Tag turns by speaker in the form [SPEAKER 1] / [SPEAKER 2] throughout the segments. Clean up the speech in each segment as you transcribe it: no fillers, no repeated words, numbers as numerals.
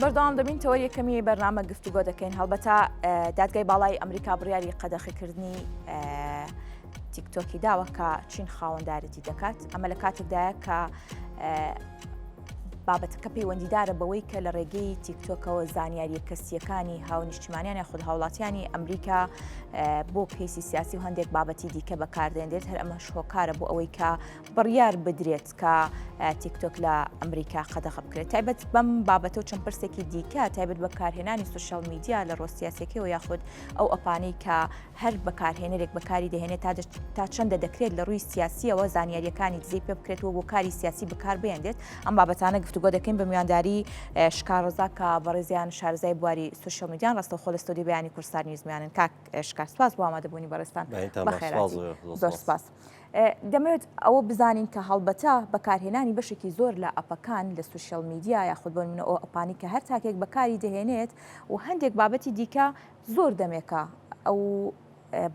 [SPEAKER 1] بەردەوام دەبین تەوە یەکەمی بەرنامە گفتوگۆ دەکەین هەڵبەتە دادگای باڵای ئەمریکا بڕیاری قەدەغیکردنی تیکتۆکی داوە کە چین خاوەندارەتی دەکات ئەمە لە کاتێکدایە کە بابەتەکە پەیوەندیدارە بەوەی کە لە ڕێگەی تیکتۆکەوە زانیاریە کەسیەکانی هاونیشتیمانیان یاخود هاوڵاتیانی ئەمریکا بۆ کەیسی سیاسی و هەندێک بابەتی دیکە بەکاردێنرێت هەر ئەمە شۆکارە بۆ ئەوەی کە بڕیار بدرێت کە تیکتۆک لە ئەمریکا قەدەغە بکرێت تایبەت بەم بابەتە و چەند پرسێکی دیکە تایبەت بەکارهێنانی سوشەڵ میدیا لە ڕۆسیاسەکەیەوە یاخود ئەو ئەپانەی کە هەر بەکارهێنەرێک بەکاری دەهێنێت تا چەندە دەکرێت لە ڕووی سیاسیەوە زانیاریەکانی دزەی پێ بکرێتەوە بۆ کاری سیاسی بەکار بێنرێت ئەم بابەتانە گفتوگۆ دەکەین بە میوانداری شکارڕزا کە بەڕێزیان شارەزای بواری سوشەڵ میدیان ڕاستەوخۆ لە ستۆدیۆ بەیانی کوردستان نیوزمیانن کاک شکار سپاس بۆ ئامادەبوونی بەڕێستان بەخێراتی زۆر سپاس. دەمەوێت ئەوە بزانین کە هەڵبەتە بەکارهێنانی بەشێکی زۆر لە ئەپەکان لە سوشەڵ میدیا یاخود بۆ نمونە ئەو ئەپانی کە هەر تاکێک بەکاری دەهێنێت و هەندێک بابەتی دیکە زۆر دەمێکە ئەو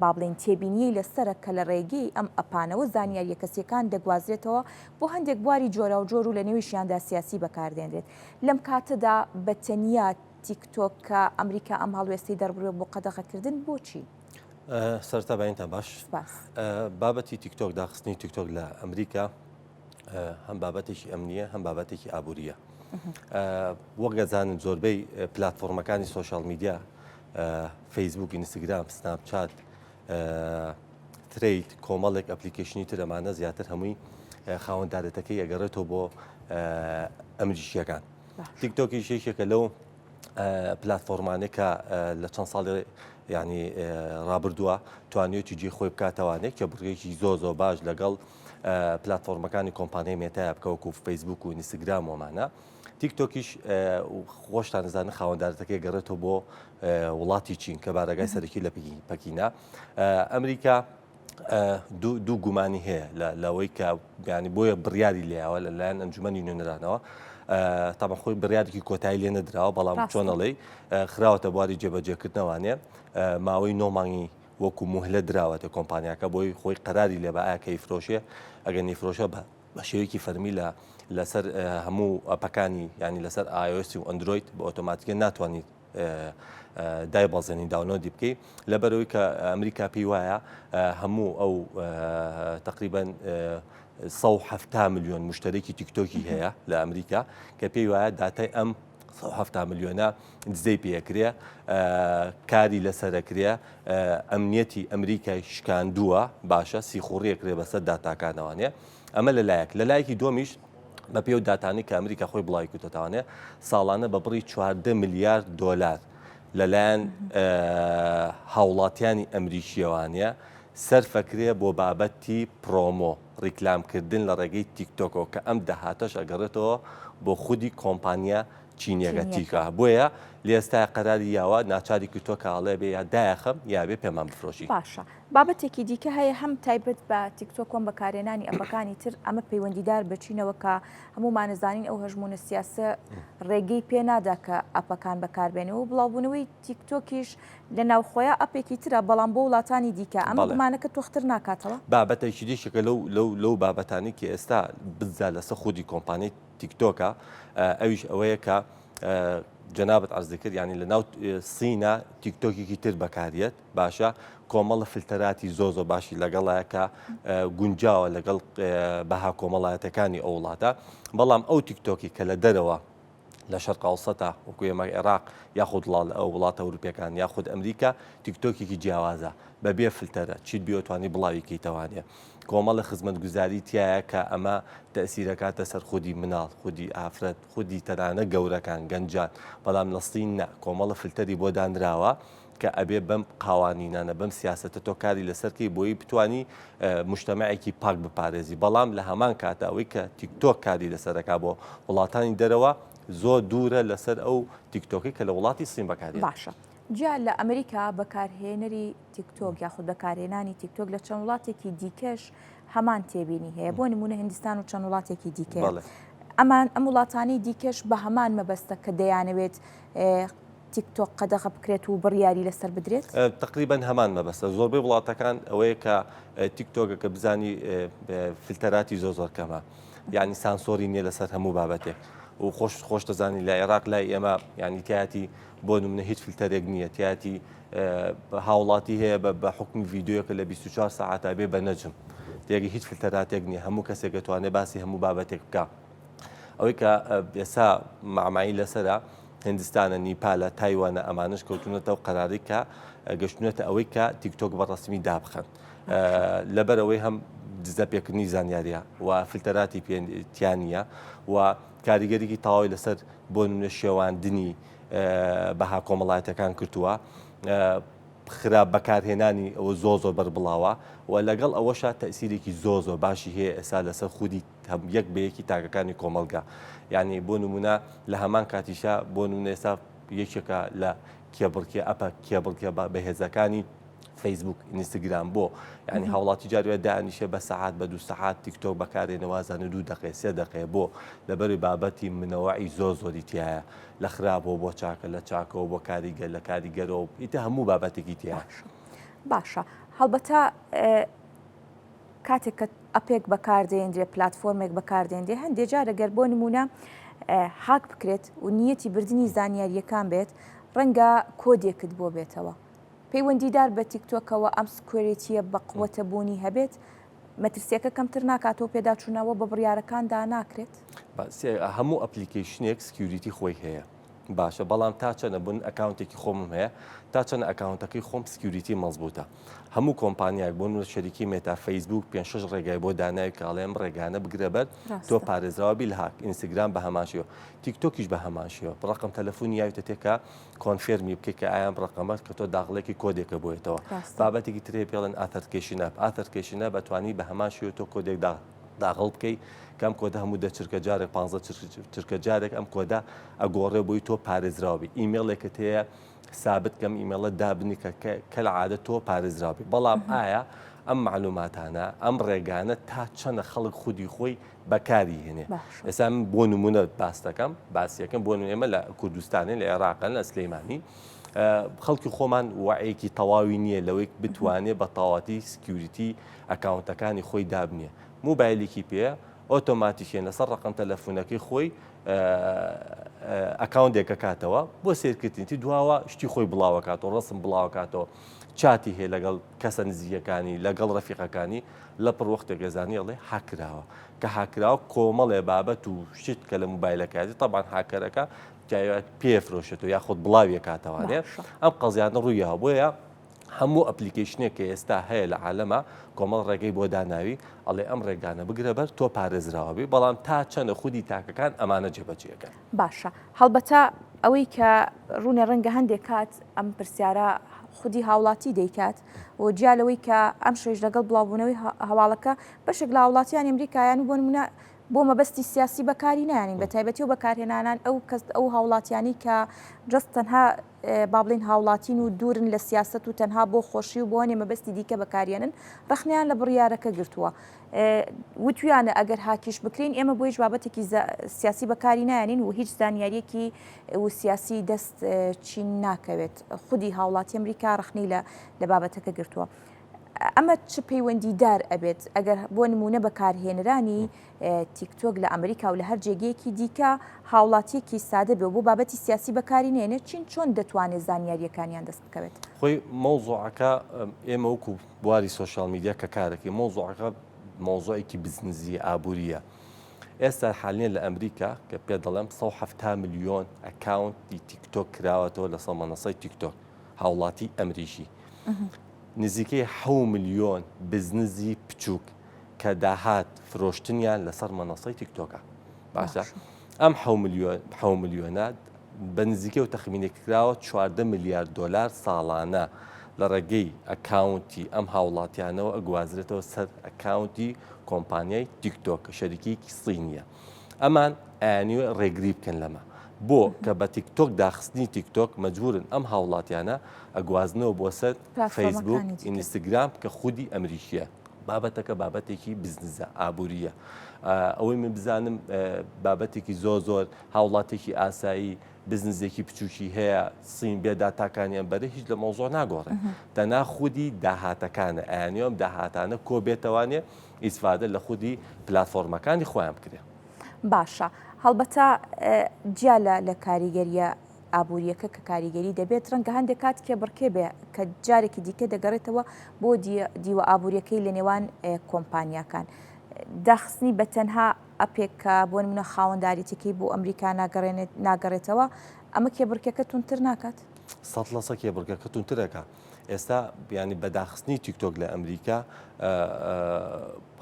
[SPEAKER 1] با بڵێن تێبینی لەسرە کە لە ڕێگەی ئەم ئەپانەوە زانیاریە کەسیەکان دەگوازرێتەوە بۆ هەندێک بواری جۆرە و جۆر و لە نێویشیاندا سیاسی بەکاردێنرێت لەم کاتەدا بە تەنیا تیکتۆک کە ئەمریکا ئەم هەڵوێستی دەربڕێت بۆ قەدەغەکردن بۆچی؟
[SPEAKER 2] سەرتا باینتان باش بابەتی تیکتۆک داخستنی تیکتۆک لە ئەمریکا هەم بابەتێکی ئەمنیە هەم بابەتێکی ئابووریە وەک دەزانن زۆربەی پلاتفۆرمەکانی سۆشال میدیا فەیسبوک ئینستاگرام سناپچات ترید کۆمەڵێک ئەپلیکیشنی تر ئەمانە زیاتر هەمووی خاوەندارەتەکەی ئەگەڕێتەوە بۆ ئەمریشیەکان تیکتۆکی شێکێکە لەو پلاتفۆرمانێک کە لە چەند ساڵی ینی ڕابردووە توانێتی جێ خۆی بکاتەوانێت کە بڕێکی زۆ باش لەگەڵ پلاتفۆرمەکانی کۆمپانیای مێتایە بکەوەکو فەیسبوک و ئینستاگرام ومانە تیکتۆکیش خۆشتان نزانە خاوەندارەتەکەی گەڕێتەوە بۆ وڵاتی چین کە بارەگای سەرەکی لە پەکینە ئەمریکا دوو گومانی هەیە لەوەی کە ینی بۆیە بڕیاری لێەوە لەلایەن ئەنجومەنی نوێنەرانەوە تامان خۆی بڕیارێکی کۆتایی لێ نەدراوە بەڵام چۆنەڵێ خراوەتە بواری جێبەجێکردنەوەوانێ ماوەی 9 مانگی وەکو موهلە دراوەتە کۆمپانیاکە بۆی خۆی قەراری لێ بە ئایا کەیفرۆشێ ئەگەر نیفرۆشە بە شێوەیەکی فەرمی لەسەر هەموو ئەپەکانی ینی لەسەر iOS و ئەندروید بە ئۆتۆماتیکە ناتوانیت دای بەڵزێنی داونۆدی بکەیت لەبەرەوەی کە ئەمریکا پێی وایە هەموو ئەو تقریباً 170 ملیۆن مشترێکی تیکتۆکی هەیە لە ئەمریکا کە پێی وایە داتای ئەم 170 ملیۆنە دزەی پێکرێ کاری لەسەرەکرێ ئەمنیەتی ئەمریکای شکاندووە باشە سیخوڕیەکرێ بەسەر داتاکانەوانێ ئەمە لە لایەکی دۆمیش بە پێ و داتانی کە ئەمریکا خۆی بڵاوی کوتەتوانێ ساڵانە بە بڕی 14 میلیارد دۆلار لەلایەن هاوڵاتیانی ئەمریکیەوانە سەرفەکرێ بۆ بابەتی پرۆمۆ ڕیکلامکردن لە ڕێگەی تیکتۆکەوە کە ئەم داهاتەش ئەگەڕێتەوە بۆ خودی کۆمپانیا چینیەکە تیکە بۆیە لە ئێستا قەراری یاوە ناچاری کردووە کاڵێ بێ یا دایەخەم یابێ پێمان بفرۆشی
[SPEAKER 1] باشە بابەتێکی دیکە هەیە هەم تایبەت بە تیکتۆکۆم بەکارێنانی ئەپەکانی تر ئەمە پەیوەندیدار بچینەوە کە هەمومانەزانین ئەو هەژمونە سیاسە ڕێگەی پێنادا کە ئەپەکان بەکاربێنەوە بڵاوبوونەوەی تیکتۆکیش لە ناوخۆیە ئەپێکی ترە بەڵام بۆ وڵاتانی دیکە ئەمە گومانەکە تۆختر ناکاتەوە
[SPEAKER 2] بابەتێکی دیشەکە لەو بابەتانی کە ئێستا بزا لەسەر خودی کۆمپانیای تیکتۆکە ئەویش ئەوەیە کە جەنابەت عەرز کرد ینی لە ناو سینە تیکتۆکێکی تر بەکارێت باشە کۆمەڵە فلتەراتی زۆ باشی لەگەڵایە کە گونجاوە لەگەڵ بەها کۆمەڵایەتەکانی ئەو وڵاتە بەڵام ئەو تیکتۆکی کە لە دەرەوە لە شەرق ئەوسەتا وەکو ئێمە عێراق یاخود ئەو وڵاتە ئەوروپیەکان یاخود ئەمریکا تیکتۆکێکی جیاوازە بەبێ فلتەرە چیت بیۆتوانی بڵاوی کەیتەوانێ کۆمەڵە خزمەتگوزاری تایە کە ئەمە تەسیرەکاتە سەر خودی مناڵ خودی ئافرەت خودی تەنانە گەورەکان گەنجان بەڵام لەستین نە کۆمەڵە فلتەری بۆ دانراوە کە ئەبێ بەم قاوانینانە بەم سیاسەتە تۆ کاری لەسەرکەی بۆی بتانی مجتەمەعێکی پاک بپارێزی بەڵام لە هەمان کاتە ئەوەی کە تیکتۆک کاری لەسەرەکە بۆ وڵاتانی دەرەوە زۆر دوورە لەسەر ئەو تیکتۆکی کە لە وڵاتی سین بەکارێت
[SPEAKER 1] باشە جیا لە ئەمریکا بەکارهێنەری تیکتۆک یاخود بەکارهێنانی تیکتۆک لە چەند وڵاتێکی دیکەش هەمان تێبینی هەیە بۆ نمونە هندستان و چەند وڵاتێکی دیکە ئەم وڵاتانی دیکەش بە هەمان مەبەستە کە دەیانەوێت تیکتۆک قەدەغە بکرێت و بڕیاری لەسەر بدرێت
[SPEAKER 2] تقریباً هەمان مەبەستە زۆربەی وڵاتەکان ئەوەیە کە تیکتۆکەکە بزانی فلتەراتی زۆر کەمە یعنی سانسۆری نییە لەسەر هەموو بابەتێک و خۆش دەزانی لە عێراق لای ئێمە ینی تایەتی بۆ نمونە هیچ فیلتەرێک نییە تایەتی هاوڵاتی هەیە بە حکمی ڤیددیوەکە لە 24 ساعتا بێ بە نەجم تێگە هیچ فیلتەراتێک نییە هەموو کەسێک دەتوانێت باسی هەموو بابەتێک بکە ئەوەی کە ئێستا مامایی لەسرە هندستانە نیپالە تایوانە ئەمانش کەوتونەتەوە قەراری کە گەشتونێتە ئەوەی کە تیکتۆک بەڕستمی دابخەن لەبەرەوەی هەم دزە پێکردنی زانیاریە و فیلتەراتی پێیانە و کاریگەرێکی تەواوی لەسەر بۆ نمونە شێواندنی بەها کۆمەڵایەتەکان کردووە خراپ بەکارهێنانی ئەوە زۆر بەربڵاوە و لەگەڵ ئەوەشە تەسیرێکی زۆر باشی هەیە ئێستا لەسەر خودی هەم یەک بەیەکی تاگەکانی کۆمەلگا یعنی بۆ نمونە لە هەمان کاتیشە بۆ نمونە ئێستا یەکێکە لە کێبڵکێ ئەپە کێبڵکێ بەهێزەکانی فیسبوک ئینستاگرام بۆ ینی هاوڵاتی جاروێ دانیشە بە سەعات بە 2 سەعات تیکتۆک بەکارێنەوازانە 2 دقیقە 3 دقیقە بۆ لەبەری بابەتی منەوەعی زۆری تایە لە خراپەوە بۆ چاکە لە چاکەوە بۆ کاریگەر لە کاریگەرەوە ئیتە هەموو بابەتێکی تایە
[SPEAKER 1] باشە هەڵبەتە کاتێک کە ئەپێک بەکاردێنرێ پلتفۆرمێک بەکاردێنرێ هەندێک جارە گەر بۆ نمونە حاک بکرێت و نیەتی بردننی زانیاریەکان بێت ڕەنگە کۆدێکت بۆ بێتەوە پەیوەندیدار بە تیکتۆکەوە ئەم سکوێرێتیە بە قووەتە بوونی هەبێت مەترسیەکە کەمتر ناکاتەوە پێداچوونەوە بە بڕیارەکاندا ناکرێت
[SPEAKER 2] هەموو ئەپلیکیشنێک سکیوریتی خۆی هەیە باشە بەڵام تا چەنە بوون ئەکاونتێکی خۆمم هەیە تا چەند ئەکاونتەکەی خۆم سکیوریتی مەزبوطە هەموو کۆمپانیاک بوون شەریکی مێتا فەیسبوک 5 ڕێگای بۆ دانای کاڵێم ڕێگانە بگرە بەر تۆ پارێزراوەبی لە هاک ئینستاگرام بە هەماشیەوە تیکتۆکیش بە هەماشیەوە ڕقم تەلەفۆنی یاوتە تێکە کۆنفێرمی بکەیت کە ئایان ڕقەمەت کە تۆ داغڵێکی کۆدێکە بۆیتەوە بابەتێکی ترێ پێڵێن ئاتەرکێشنە بەتوانی بە هەماشیەوە تۆ کۆدێک داغڵ بکەیت کەم کۆدا هەموو چرکە جارێک 15 چرکە جارێک ئەم کۆدا ئەگۆڕێ بۆی تۆ پارێزراوی ئیمێڵێکت هەیە سابت کەم ئیمێڵە دابنی کە لە عادە تۆ پارێزراوی بەڵام ئایا ئەم معلوماتانە ئەم ڕێگانە تا چەنە خەڵک خودی خۆی بەکاری هێنێ ئێستا بۆ نمونە باس دەکەم باسیەکەم بۆ ئێمە لە کوردستانی لە عێراقن لە سلەیمانی خەڵکی خۆمان وعەیەکی تەواوی نییە لەوەی بتوانێت بە تەواتی سکیوریتی ئەکاونتەکانی خۆی دابنیە موبایلێکی پێ ئۆتۆماتیکێن لەسەر ڕقم تەلەفۆنەکەی خۆی ئەکاونتێکە کاتەوە بۆ سیرکردنیتی دواوە شتی خۆی بڵاوکاتەوە ڕسم بڵاوکاتەوە چاتی هەیە لەگەڵ کەسە نزیەکانی لەگەڵ ڕەفیقەکانی لە پڕوەختێک گەزانی ئەڵێ حاکراوە کە حاکراوە کۆمەڵێ بابەت و شت کە لە موبایلەکەتی تەبان حاکەرەکە پێفرۆشێتەوە یاخود بڵاویە کاتەوانێت ئەم قەزیانە ڕوویەوە بۆیە هەموو ئەپلیکیشنێک کە ئێستا هەیە لە عالەمە کۆمەڵ ڕێگەی بۆ داناوی ئەڵێ ئەم ڕێگانە بگرە بەر تۆ پارێزراوەبی بەڵام تا چەندە خودی تاکەکان ئەمانە جێبەجێەکەن
[SPEAKER 1] باشە هەڵبەتە ئەوەی کە ڕوونە ڕەنگە هەندێک کات ئەم پرسیارە خودی هاوڵاتی دەیکات و جیالەوەی کە ئەم شێژ لەگەڵ بڵاوبوونەوەی هەواڵەکە بەشێک لە وڵاتیان ئەمریکایان بۆ نمونە بۆ مەبەستی سیاسی بەکاری نانین بە تایبەتی و بەکارهێنانان ئەو هاوڵاتیانی کە جست تەنها با بڵین هاوڵاتین و دوورن لە سیاست و تەنها بۆ خۆشی و بۆنێ مەبەستی دیکە بەکارێنن ڕخنیان لە بڕیارەکە گرتووە وتویانە ئەگەر هاکیش بکرین ئێمە بۆیش بابەتێکی سیاسی بەکاری نانین و هیچ زانیاریەکی و سیاسی دەست چین ناکەوێت خودی هاوڵاتی ئەمریکا ڕخنی لە بابەتەکە گرتووە ئەمە چ پەیوەندیدار ئەبێت ئەگەر بۆ نمونە بەکارهێنرانی تیکتۆک لە ئەمریکا و لە هەر جێگەیەکی دیکە هاوڵاتیەکی سادە بێ بۆ بابەتی سیاسی بەکارینێنێت چین چۆن دەتوانێت زانیاریەکانیان دەست بکەوێت
[SPEAKER 2] خۆی مۆزوعەکە ئێمە وەکو بواری سوۆشال میدیا کە کارەکەی مۆزوعەکە مۆزوعێکی بزنزی ئابوووریە ئێستا حالین لە ئەمریکا کە پێ دەڵێم 170 ملیۆن ئەکاونتی تیکتۆک کراوەتەوە لە سەمەنەسەی تیکتۆک هاوڵاتی ئەمریشی نزیکەی 7 ملیۆن بزنزی بچووک کە داهات فرۆشتنیان لەسەر مەنەسەی تیکتۆکە باشە ئەم 7 ملیۆنات بە نزیکە و تەخمینێکراوە 14 میلیارد دلار ساڵانە لە ڕێگەی ئەکاونتی ئەم هاوڵاتیانەوە ئەگوازرێتەوە سەر ئەکاونتی کۆمپانیای تیکتۆک شەریکیکی سینیە ئەمان ئەیانیوە ڕێگری بکەن لەمە بۆ کە بە تیکتۆک داخستنی تیکتۆک مەجبورن ئەم هاوڵاتیانە ئەگوازنەوە بۆ سەر فەیسبوک ئینستاگرام کە خودی ئەمریکیە بابەتەکە بابەتێکی بزنزە ئابووریە ئەوەی من بزانم بابەتێکی زۆر هاوڵاتێکی ئاسایی بزنزێکی بچووکی هەیە سین بێدا تاکانیان بەرە هیچ لە مۆزۆ ناگۆڕێن تەنا خودی داهاتەکانە ئەیانیۆم داهاتانە کۆ بێتەوانێ ئیسفادە لە خودی پلتفۆرمەکانی خۆیان بکرێ
[SPEAKER 1] باشە هەڵبەتە جیا لە کاریگەریە ئابوووریەکە کە کاریگەری دەبێت ڕەنگە هەندێک کات کێبڕکێ بێ کە جارێکی دیکە دەگەڕێتەوە بۆ دیوە ئابوووریەکەی لە نێوان کۆمپانیاکان داخستنی بە تەنها ئەپێکە بۆ منە خاوەنداریتەکەی بۆ ئەمریکا ناگەڕێتەوە ئەمە کێبڕکەکە تونتر ناکات
[SPEAKER 2] 100% کێبڕکەکە تونترەکە ئێستا بیانی بەداخستنی تیکتۆک لە ئەمریکا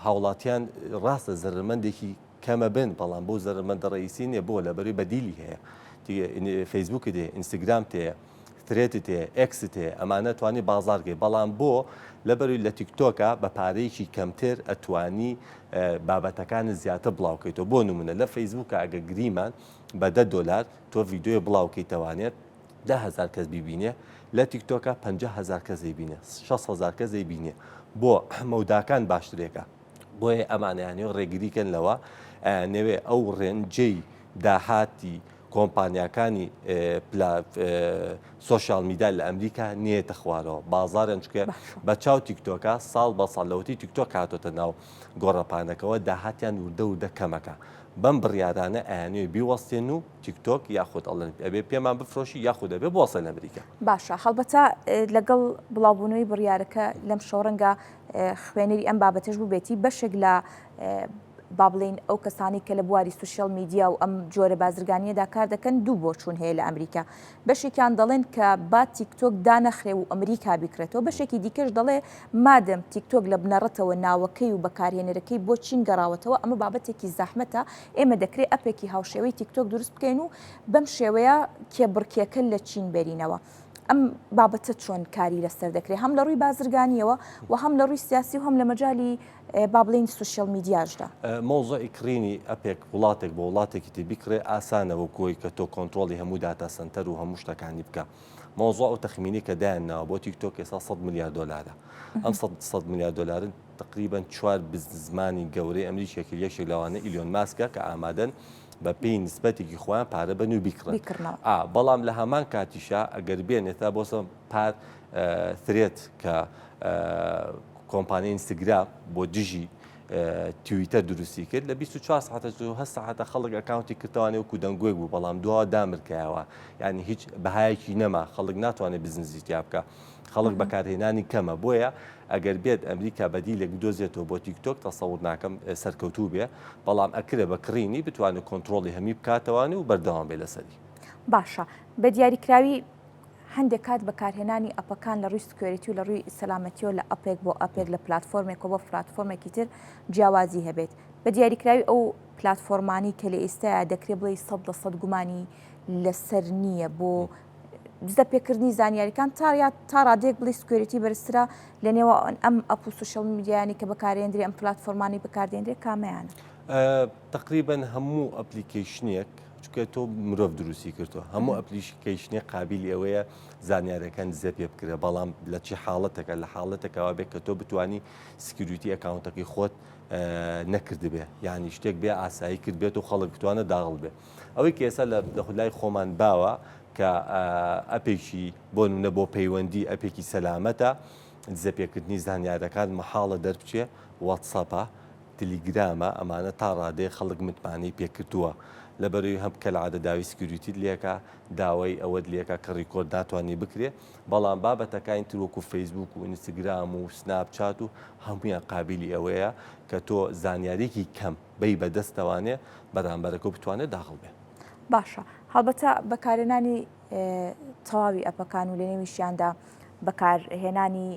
[SPEAKER 2] هاوڵاتیان ڕاستە زەرمەندێکی کەمە بن بەڵام بۆ زەرمەندە ڕئیسی نیە بۆ لەبەری بەدیلی هەیە فەیسبووکت هەیە ئینستاگرام تەیە ترێتت هەیە ئەکست هەیە ئەمانە توانی بازارگەی بەڵام بۆ لەبەروی لە تیکتۆکە بە پارەیەکی کەمتر ئەتوانی بابەتەکانی زیاتر بڵاوکەیتەوە بۆ نمونە لە فەیسبووکە ئەگە گریمان بە $10 تۆ ڤیددیۆ بڵاوکەیتەوانێت 10,000 کەس بیبینێ لە تیکتۆکە 50,000 کەس بینێ 6,000 کەس بینێ بۆ مەوداکان باشترێکە بۆیە ئەمانیانەوە ڕێگریکەن لەوە نەوێ ئەو ڕێنجەی داهاتی کۆمپانیاکانی سوۆشال میدیا لە ئەمریکا نێتە خوارەوە بازارن چکە بە چاو تیکتۆکە ساڵ بە ساڵەوەتی تیکتۆک هاتۆتە ناو گۆڕەپانەکەەوە داهاتیان وردە کەمەکە بەم بڕیارانە ئەیانوێ بیوەستێن و تیکتۆک یاخود ئەڵێن ئەبێ پێمان بفرۆشی یاخود دەبێ بۆسە لە ئەمریکا
[SPEAKER 1] باشە هەڵبەتە لەگەڵ بڵاوبوونەوەی بڕیارەکە لەم شەڕەنگە خوێنەری ئەم بابەتەش بووبێتی بەشێک لە با بڵین ئەو کەسانی کە لە بواری سوشیل میدیا و ئەم جۆرە بازرگانیەدا کار دەکەن دوو بۆ چوون هەیە لە ئەمریکا بەشێکیان دەڵێن کە با تیکتۆک دانەخرێ و ئەمریکا بیکرێتەوە بەشێکی دیکەش دەڵێ مادەم تیکتۆک لە بنەڕەتەوە ناوەکەی و بەکارهێنەرەکەی بۆ چین گەڕاوەتەوە ئەمە بابەتێکی زەحمەتە ئێمە دەکرێت ئەپێکی هاوشێوەی تیکتۆک دروست بکەین و بەم شێوەیە کێبڕکێکە لە چین بێرینەوە ئەم بابەتە چۆن کاری لەسەر دەکرێت هەم لە ڕووی بازرگانیەوە و هەم لە ڕووی سیاسی و هەم لە مەجای با بڵین سوشیل میدیاژدا
[SPEAKER 2] مۆزۆی کڕینی ئەپێک وڵاتێک بۆ وڵاتێکی تی بیکرێ ئاسانەوە کۆی کە تۆ کۆنتترۆلی هەموو داتا سنتەر و هەموو شتەکانی بکە مۆزۆ ئەو تەخمینی کە دایانناوە بۆ تیکتۆک ئێستا $100 میلیارد ئەم $100 میلیارد تقریبا 4 بزمانی گەورەی ئەمریکێکی یەکێک لەوانە ئیلۆن ماسکە کە ئامادەن بە پێی نسبەتێکی خۆیان پارە بن و بیکڕنەوە بەڵام لە هەمان کاتیشا ئەگەر بێنێتە بۆسە پار ترێت کە کۆمپانیای ئینستاگرام بۆ دژی تویتەر دروستی کرد لە 24 ساعتە خەڵک ئەکاونتی کردوانێ وکو دەنگۆی بوو بەڵام دوا دامرکایەوە یعنی هیچ بەهایەکی نەما خەڵک ناتوانێت بزنسی تیا بکە خەڵک بەکارهێنانی کەمە بۆیە ئەگەر بێت ئەمریکا بەدیلێک دۆزێتەوە بۆ تیکتۆک تەسەور ناکەم سەرکەوتوو بێ بەڵام ئەکرێ بە کڕینی بتوانێت کۆنتترۆلی هەمی بکاتەوانی و بەردەوام بێ لەسەری
[SPEAKER 1] باشە بە دیاریکراوی هەندێک کات بەکارهێنانی ئەپەکان لە ڕووی سکیۆریتی و لە ڕووی سەلامەتیەوە لە ئەپێک بۆ ئەپێک لە پلتفۆرمێکەوە بۆ پلتفۆرمێکی تر جیاوازی هەبێت بە دیاریکراوی ئەو پلتفۆرمانی کە لە ئێستایا دەکرێت بڵێ 100% گومانی لەسەر نییە بۆ دزە پێکردنی زانیاریەکان تا ڕادێک بڵی سکیۆریتی بەرزترە لە نێوە ئەم ئەپ و سوشیل میدیانی کە بەکارهێنرێ ئەم پلتفۆرمانی بەکاردێنرێ کامەیانە
[SPEAKER 2] تقریبا هەموو ئەپلیکیشنێک چکە تۆ مرۆڤ دروستی کردووە هەموو ئەپلیکیشنێک قابلی ئەوەیە زانیارەکان دزە پێ بکرێ بەڵام لە چی حاڵەتەکە لە حاڵەتێکەوە بێت کە تۆ بتوانی سکیوریتی ئەکاونتەکەی خۆت نەکردبێ یعنی شتێک بێ ئاسایی کرد بێت و خەڵک بتوانە داغڵ بێ ئەوەی کە ئێستا لە دەخلای خۆمان باوە کە ئەپێکی بۆ نمونە بۆ پەیوەندی ئەپێکی سەلامەتە دزە پێکردنی زانیارەکان مەحاڵە دەربچێ واتساپە تەلیگرامە ئەمانە تا ڕادەیە خەڵک متمانەی پێکردووە لەبەروی هەم کە لە عادە داوی سکیوریتیت لێکە داوای ئەوەت لێکە کە ڕیکۆرد ناتوانانی بکرێ بەڵام بابەتەکانی تر وەکو فەیسبوک و ئینستاگرام و سناپچات و هەموویان قابلی ئەوەیە کە تۆ زانیارێکی کەم بەی بەدەستەوانێ بەرامبەرەکە بتوانێت داخڵ بێ
[SPEAKER 1] باشە هەڵبەتە بەکارهێنانی تەواوی ئەپەکان و لە نێویشیاندا بەکارهێنانی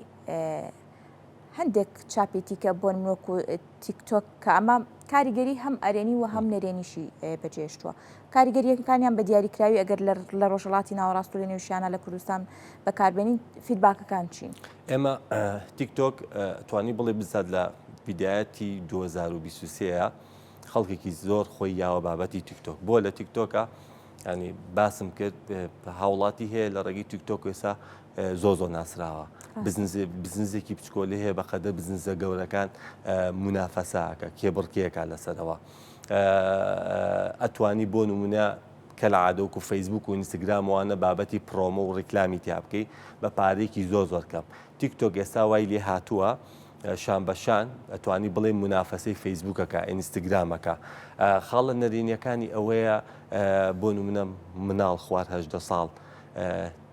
[SPEAKER 1] هەندێک چاپێتی کە بۆن منۆکو تیکتۆک کە ئەمە کاریگەری هەم ئەرێنی و هەم نەرێنیشی بەجێشتووە کاریگەریەکانیان بە دیاریکراوی ئەگەر لە ڕۆژهڵاتی ناوەڕاست و لە نێوشیانە لە کوردستان بەکاربێنین فیدباکەکان چین
[SPEAKER 2] ئێمە تیکتۆک توانی بڵێ بزات لە بیدایەتی 2023 خەڵکێکی زۆر خۆی یاوە بابەتی تیکتۆک بۆ لە تیکتۆکە ینی باسم کرد هاوڵاتی هەیە لە ڕێگەی تیکتۆک ئێستا زۆ ناسراوە بزنزێکی بچکۆلی هەیە بەقەدە بزنزە گەورەکان منافەساکە کێبڕکێکە لەسەرەوە ئەتوانی بۆ نمونە کە لە عادە وکو فەیسبوک و ئینستاگراموانە بابەتی پرۆمە و ڕیکلامی تیا بکەی بە پارێکی زۆر کەم تیکتۆک ئێستا وای لێ هاتووە شان بەشان ئەتوانی بڵێ منافەسەی فەیسبووکەکە ئینستاگرامەکە خاڵە نەرینیەکانی ئەوەیە بۆ نمونە مناڵ خوار 18 ساڵ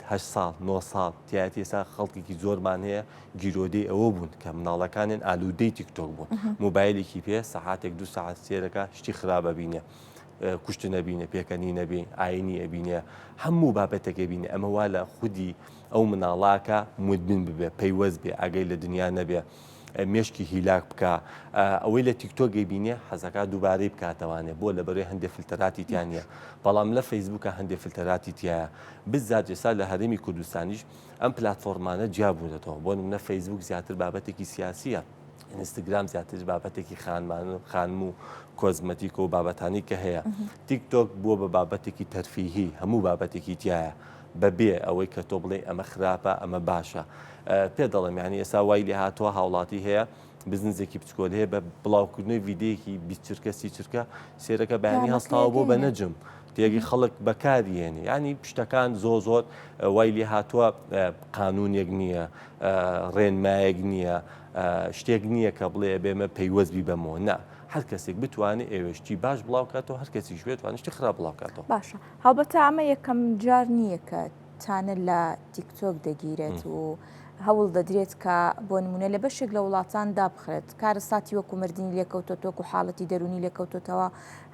[SPEAKER 2] 8 ساڵ 9 ساڵ تایەتی ئێستا خەڵکێکی زۆرمان هەیە گیرۆدەی ئەوە بوون کە مناڵەکانیان ئالوودەی تیکتۆک بوون موبایلێکی پێ سەعاتێک 2 ساعت سێرەکە شتی خراپە بینێ کوشت نەبینە پێکەنی نەبێ ئاینی ئەبینێ هەموو بابەتێکە بینێ ئەمە وا لە خودی ئەو مناڵاکە مدمن ببێ پەیوەست بێ ئاگەی لە دنیا نەبێ مێشکی هیلاک بکە ئەوەی لە تیکتۆک بینێ حەزەکە دووبارەی بکاتەوانێ بۆ لە بەرەوەی هەندێک فلتەراتی تیانە بەڵام لە فەیسبووکە هەندێک فلتەراتی تایە بزات ئێستا لە هەرێمی کوردستانیش ئەم پلتفۆرمانە جیابوونەتەوە بۆ نمونە فەیسبووک زیاتر بابەتێکی سیاسیە ئینستاگرام زیاتر بابەتێکی خانم و کۆزمەتیک و بابەتانی کە هەیە تیکتۆک بووە بە بابەتێکی تەرفیهی هەموو بابەتێکی تایە بەبێ ئەوەی کە تۆ بڵێ ئەمە خراپە ئەمە باشە پێ دەڵێم یعنی ئێستا وای لێ هاتووە هاوڵاتی هەیە بزنسێکی بچکۆل هەیە بە بڵاوکردنەوەی ڤیددیویەکی 20 چرکە 30 چرکە سێرەکە بەیانی هەستاوە بۆ بە نەجم تێگەی خەڵک بەکارێنێ ینی پشتەکان زۆر وای لێ هاتووە قانونێک نییە ڕێنمایەک نییە شتێک نییە کە بڵێ بێمە پەیوەستبی بەمەوە نا هەر کەسێک بتوانێت ئێوەشتی باش بڵاوکاتەوە هەر کەسی شوێت وانشتی خراپ بڵاوکاتەوە
[SPEAKER 1] باشە هەڵبەتە ئەمە یەکەم جار نییە کە تانە لە تیکتۆک دەگیرێت و هەوڵ دەدرێت کە بۆ نمونە لە بەشێک لە وڵاتان دابخرێت کارە ساتی وەکو مردنی لێکەوتۆتۆک و حاڵەتی دەرونی لێکەوتۆتەوە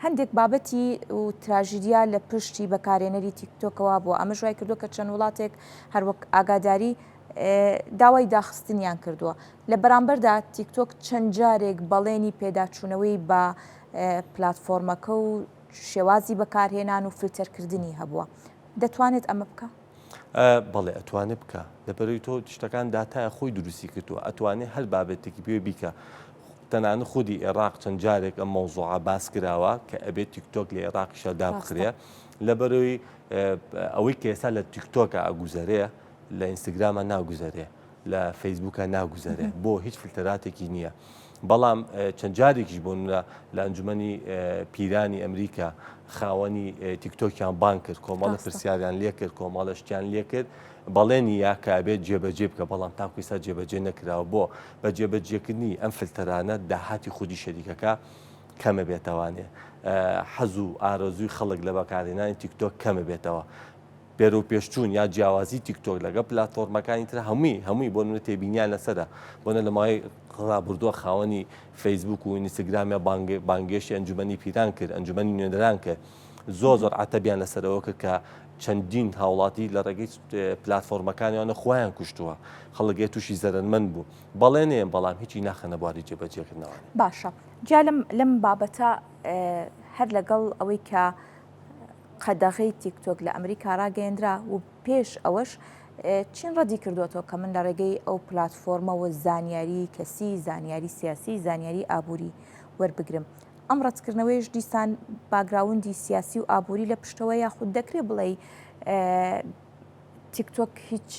[SPEAKER 1] هەندێک بابەتی و تراژیدیا لە پشتی بەکارێنەری تیکتۆکەوە بۆ ئەمە ژوای کردو کە چەند وڵاتێک هەروەک ئاگاداری داوای داخستنیان کردووە لە بەرامبەردا تیکتۆک چەند جارێک بەڵێنی پێداچوونەوەی بە پلتفۆرمەکە و شێوازی بەکارهێنان و فیلتەرکردنی هەبووە دەتوانێت ئەمە بکە؟
[SPEAKER 2] بەڵێ ئەتوانێت بکە لەبەرەوەی تۆ شتەکان داتایە خۆی دروستی کردووە ئەتوانێت هەر بابەتێکی پێ بیکە تەنانە خودی عێراق چەند جارێک ئەم مەوزوعە باس کراوە کە ئەبێت تیکتۆک لە عێراقیشە دابخرێ لەبەرەوەی ئەوەی کە ئێستا لە تیکتۆکە ئاگوزارەیە لە ئینستاگرامە ناگوزارێ لە فەیسبووکە ناگوزارێ بۆ هیچ فلتەراتێکی نییە بەڵام چەند جارێکیش بۆ لە ئەنجومەنی پیرانی ئەمریکا خاوەنی تیکتۆکیان بان کرد کۆمەڵە پرسیاریان لێ کرد کۆمەڵە شتیان لێ کرد بەڵێنی یا کابێت جێبەجێ بکە بەڵام تاکویستا جێبەجێ نەکراوە بۆ بە جێبەجێکردنی ئەم فلتەرانە داهاتی خودی شەریکەکە کەمە بێتەوانێ حەز و ئارەزووی خەڵک لە بەکارهێنانی تیکتۆک کەمە بێتەوە پێرە و پێشچوون یا جیاوازی تیکتۆک لەگە پلتفۆرمەکانی تر هەمووی بۆ نمونە تێبینیان لەسەرە بۆنە لە ماوەی ڕابردووە خاوەنی فەیسبووک و ئینستاگرامیا بانگێشتی ئەنجومەنی پیران کرد ئەنجومەنی نوێنەران کرد زۆر عەتەبیان لەسەرەوە کرد کە چەندین هاوڵاتی لە ڕێگەی پلتفۆرمەکانیانە خۆیان کوشتووە خەڵک تووشی زەرمەند بوو بەڵێنێن بەڵام هیچی ناخەنە بواری جێبەجێکردنەوە
[SPEAKER 1] باشە جا لەم بابەتە هەر لەگەڵ ئەوەی کە قەدەغەی تیکتۆک لە ئەمریکا ڕاگەیەندرا و پێش ئەوەش چین ڕەدی کردوەوە کە من لە ڕێگەی ئەو پلتفۆرمەوە زانیاری کەسی زانیاری سیاسی زانیاری ئابووری وەربگرم ئەم ڕەتکردنەوەیش دیسان باگراوندی سیاسی و ئابووری لە پشتەوە یاخود دەکرێت بڵێ تیکتۆک هیچ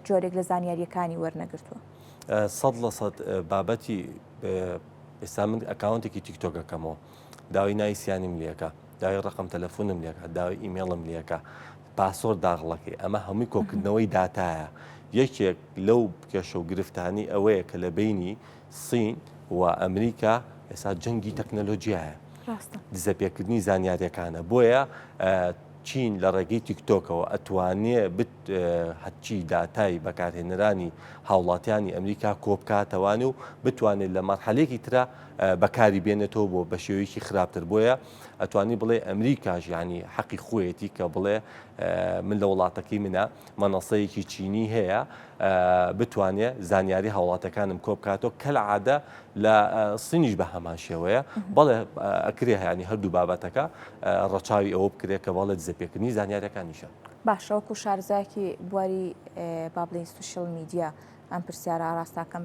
[SPEAKER 1] جۆرێک لە زانیاریەکانی وەرنەگرتووە
[SPEAKER 2] 100% بابەتی ئێستا من ئەکاونتێکی تیکتۆکەکەمەوە داوای نایسیانیم لێەکە داوای ڕقم تەلەفۆنم لێکە داوای ئیمێڵم لێەکە پاسۆر داغڵەکەی ئەمە هەمووی کۆکردنەوەی داتایە یەکێک لەو کێشە و گرفتانی ئەوەیە کە لە بینی سین و ئەمریکا ئێستا جەنگی تەکنەلۆجیایە دزەپێکردنی زانیاریەکانە بۆیە چین لە ڕێگەی تیکتۆکەوە ئەتوانێت هەچی داتای بەکارهێنەرانی هاوڵاتیانی ئەمریکا کۆبکاتەوانێ و بتوانێت لە مەرحەلێکی ترە بەکاری بێنێتەوە بۆ بە شێوەیەکی خراپتر بۆیە ئەتوانی بڵێ ئەمریکاش ینی حەقی خۆیەتی کە بڵێ من لە وڵاتەکەی منە مەنەسەیەکی چینی هەیە بتوانێت زانیاری هاوڵاتەکانم کۆ بکاتەوە کە لە عادە لە سینیش بە هەمان شێوەیە بەڵێ ئەکرێ ینی هەردوو بابەتەکە ڕەچاوی ئەوە بکرێت کە بەڵێ دزەپێکردنی زانیاریەکانیشە
[SPEAKER 1] باشەوەکو شارزایەکی بواری بابلین سوشل میدیا ئەم پرسیارە ئاراستاکەم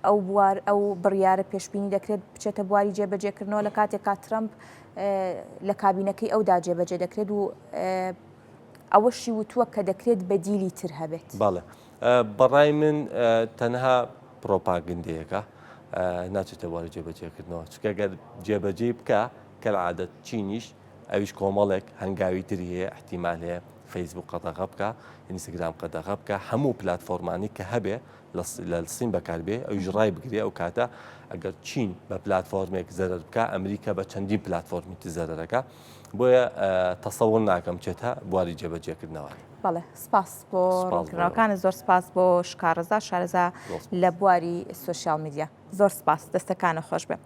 [SPEAKER 1] ئەو بڕیارە پێشبینی دەکرێت بچێتە بواری جێبەجێکردنەوە لە کاتێکا ترەمپ لە کابینەکەی ئەودا جێبەجێ دەکرێت و ئەوەشی وتووە کە دەکرێت بەدیلی تر هەبێت
[SPEAKER 2] باڵێ بەڕای من تەنها پرۆپاگندەیەەکە ناچێتە بواری جێبەجێکردنەوە چکەگەر جێبەجێ بکە کە لە عادەت چینیش ئەویش کۆمەڵێک هەنگاوی تری هەیە احتیمال هەیە فەیسبوک قەدەغە بکە، ئینستاگرام قەدەغە بکە، هەموو پلتفۆرمانی کە هەبێ لە سین بەکاربێ ئەویش ڕای بگرێ ئەو کاتە ئەگەر چین بە پلتفۆرمێک زەرەر بکە ئەمریکا بە چەندین پلتفۆرمیتی زەرەرەکە بۆیە تەسەوڕ ناکەم چێتە بواری جێبەجێکردنەوە.
[SPEAKER 1] بەڵێ سپاس بۆ ڕوونکردنەوەکانت، زۆر سپاس بۆ شارەزا لە بواری سوۆسیال میدیا، زۆر سپاس، دەستەکانە خۆش بێ.